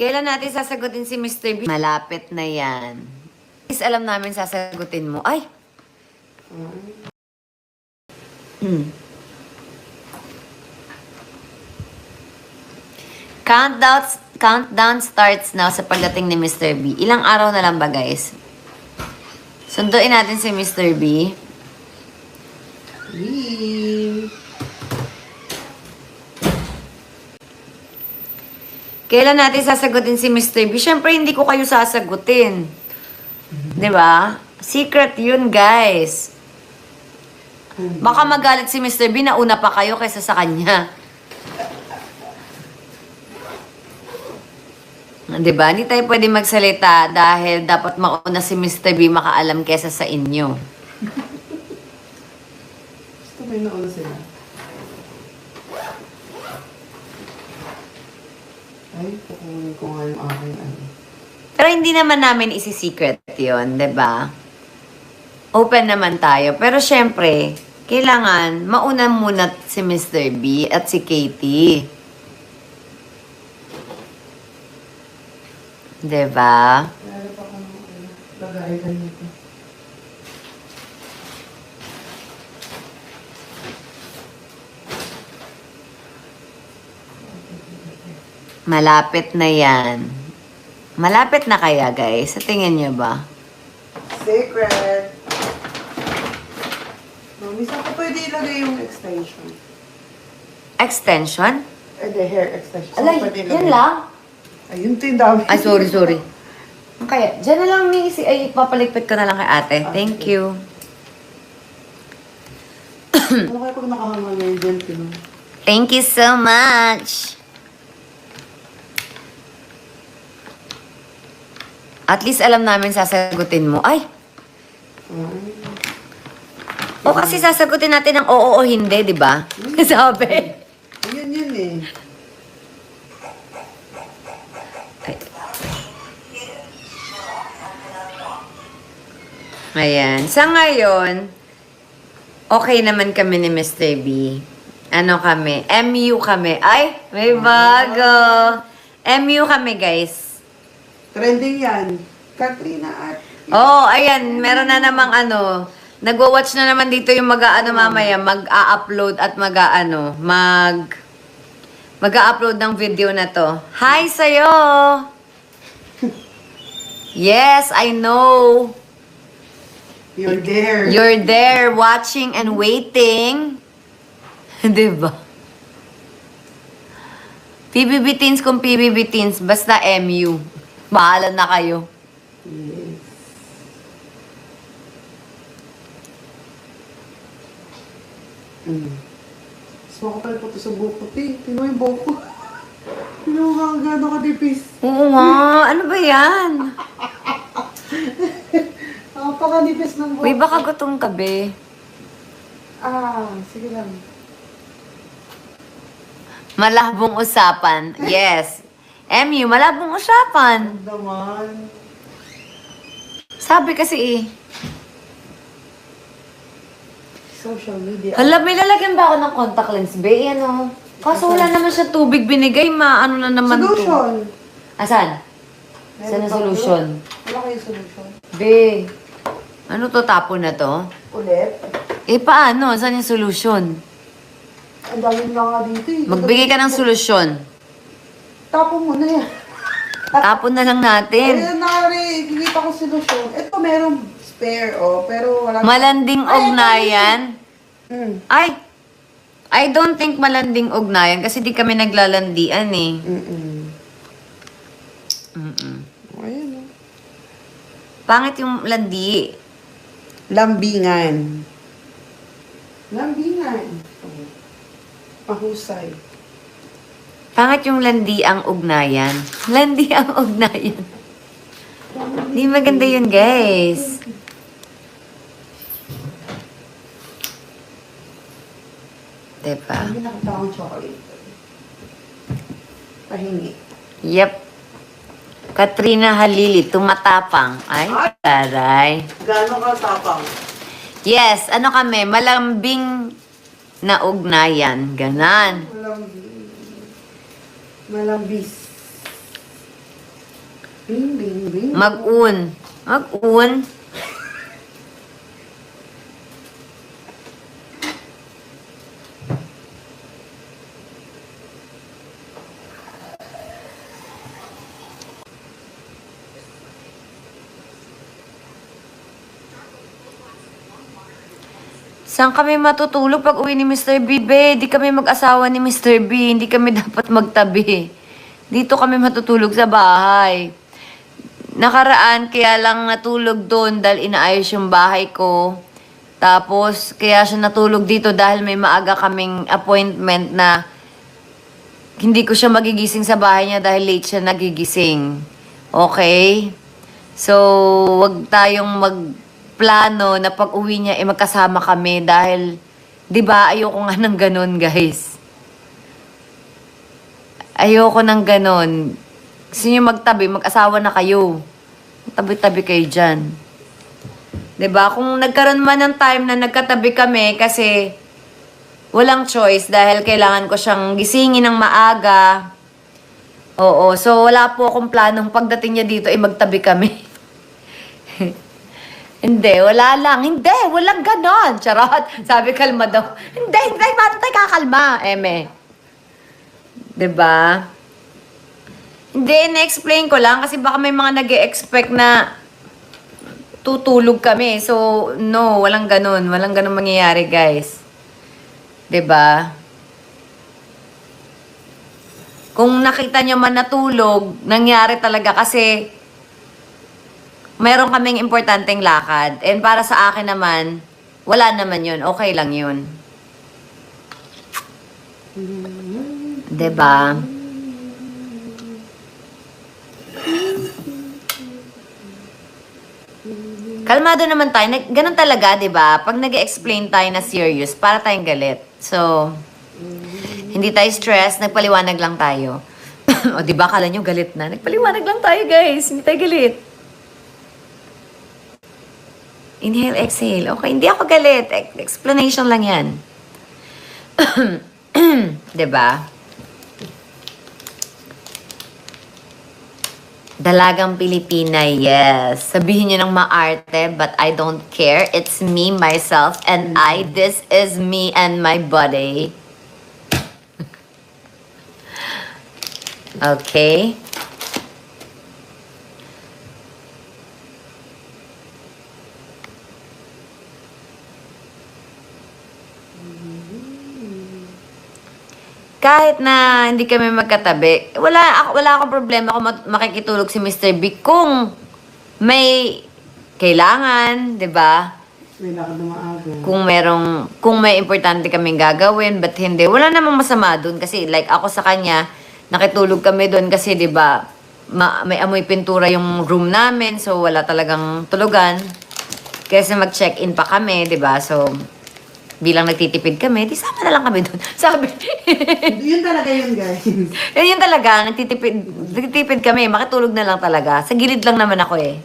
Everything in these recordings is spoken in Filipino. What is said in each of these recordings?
Kailan natin sasagutin si Mr. B? Malapit na yan. Please, alam namin sasagutin mo. Ay! Countdown starts now sa pagdating ni Mr. B. Ilang araw na lang ba, guys? Sunduin natin si Mr. B. Kailan natin sasagutin si Mr. B? Siyempre, hindi ko kayo sasagutin. Diba? Secret yun, guys. Baka magalit si Mr. B na una pa kayo kaysa sa kanya. Diba? Hindi tayo pwede magsalita dahil dapat mauna si Mr. B makaalam kaysa sa inyo. Gusto mo yung nauna sila? Ay, kukunin ko nga yung aking ano. Pero hindi naman namin isi-secret yun, diba? Open naman tayo. Pero syempre, kailangan mauna muna si Mr. B at si Katie. Diba? Lalo pa ka ng lagay ka nito. Malapit na yan. Malapit na kaya, guys? Sa tingin niyo ba? Secret! Mami, saan ko pwede ilagay yung extension? Extension? The hair extension. Saan Alay, ko pwede ilagay? yan lang? Ayun, ito yung dami. Ay, sorry. Kaya, dyan na lang, Missy. Ay, papaligpit ko na lang kay ate. Thank you. Ano kaya pag nakahangal na yung dente mo? Thank you so much. At least alam namin sasagutin mo. Ay! O kasi sasagutin natin ng oo o hindi, di ba? Sabi. Ayun yun eh. Ay. Ayan. Sa ngayon, okay naman kami ni Mr. B. Ano kami? MU kami. Ay! May bago! MU kami, guys. Trending yan. Katrina Art. Oh, ayan. Meron na namang ano. Nagwa-watch na naman dito yung mag-aano mamaya. Mag-a-upload at mag-a-upload ng video na to. Hi sa'yo! Yes, I know. You're there. You're there watching and waiting. Diba? PBB Teens kung PBB Teens. Basta MU. Bahala na kayo. Yes. Mas makapal po ito sa buko. Tingnan mo yung buko. Tingnan mo nga gano'n kadipis. Oo nga. Ano ba yan? Napaka-nipis ng buko. Uy, baka gutom ka, be. Sige lang. Malabong usapan. Yes. MU, malabong usapan. Ang naman. Sabi kasi eh. Social media. Hala, may lalagyan ba ako ng contact lens, be? Ano? Kaso wala naman siya tubig binigay. Ano na naman Solution. to? Asan? Saan ang solution? Wala kayo solution. Be, ano to? Tapon na to? Ulit. Eh, paano? Saan yung solution? Ang dami na nga dito eh. Magbigay ka ng solusyon. Tapon mo na yan. Tapon na lang natin. Ayun, nakikita ko solusyon. Ito merong spare, pero wala. Malanding ugnayan. Ay, I don't think malanding ugnayan kasi di kami naglalandian eh. Ayun. Pangit yung landi. Lambingan. Lambingan. Mahusay. Pangit yung landi ang ugnayan. Landi ang ugnayan. Di maganda yun, guys. Diba? Hindi nakita akong chocolate. Pahingi. Yep. Katrina Halili, tumatapang. Ay, taray. Gano'n ka tapang? Yes, ano kami, malambing na ugnayan. Ganan. Malambis. Bing, bing, bing. Mag-un. Mag-un. Saan kami matutulog pag uwi ni Mr. B, be? Di kami mag-asawa ni Mr. B. Hindi kami dapat magtabi. Dito kami matutulog sa bahay. Nakaraan, kaya lang natulog doon dahil inaayos yung bahay ko. Tapos, kaya siya natulog dito dahil may maaga kaming appointment na hindi ko siya magigising sa bahay niya dahil late siya nagigising. Okay? So, wag tayong magplano na pag uwi niya, magkasama kami dahil, di ba, ayoko nga ng ganun, guys. Ayoko ng ganun. Gusto niyo magtabi, mag-asawa na kayo. Tabi-tabi kayo dyan. 'Di ba? Kung nagkaroon man ng time na nagkatabi kami kasi walang choice dahil kailangan ko siyang gisingin ng maaga. Oo, so wala po akong planong pagdating niya dito ay magtabi kami. Hindi, wala lang. Hindi, walang ganon. Charot. Sabi kalma daw. Hindi, paano tayo kakalma? Eme. 'Di ba? Hindi, na-explain ko lang kasi baka may mga nag-e-expect na tutulog kami. So, no, walang ganun. Walang ganun mangyayari, guys. 'Di ba? Kung nakita nyo man natulog, nangyari talaga kasi meron kaming importanteng lakad. And para sa akin naman, wala naman yun. Okay lang yun. 'Di ba? Kalmado naman tayo. Ganun talaga, di ba? Pag nag-explain tayo na serious, para tayong galit. So, hindi tayo stress, nagpaliwanag lang tayo. O, di ba? Kala nyo galit na. Nagpaliwanag lang tayo, guys. Hindi tayo galit. Inhale, exhale. Okay, hindi ako galit. Explanation lang yan. Di ba? Dalagang Pilipina, yes. Sabihin nyo ng maarte, but I don't care. It's me, myself, and I. This is me and my body. Okay? Kahit na hindi kami magkatabi, wala akong problema kung makikitulog si Mr. B kung may kailangan, 'di ba? May lakad na maaga. Kung may importante kaming gagawin, but hindi, wala namang masama doon kasi like ako sa kanya, nakitulog kami doon kasi 'di ba, may amoy pintura yung room namin, so wala talagang tulugan. Kasi mag-check-in pa kami, 'di ba? So bilang nagtitipid kami, di sama na lang kami doon. Sabi. Yun talaga yun, guys. Yun talaga, nagtitipid kami, makitulog na lang talaga. Sa gilid lang naman ako eh.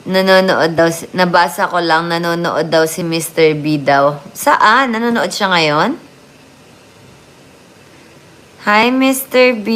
Nanonood daw, nabasa ko lang, nanonood daw si Mr. B daw. Saan? Nanonood siya ngayon? Hi, Mr. B.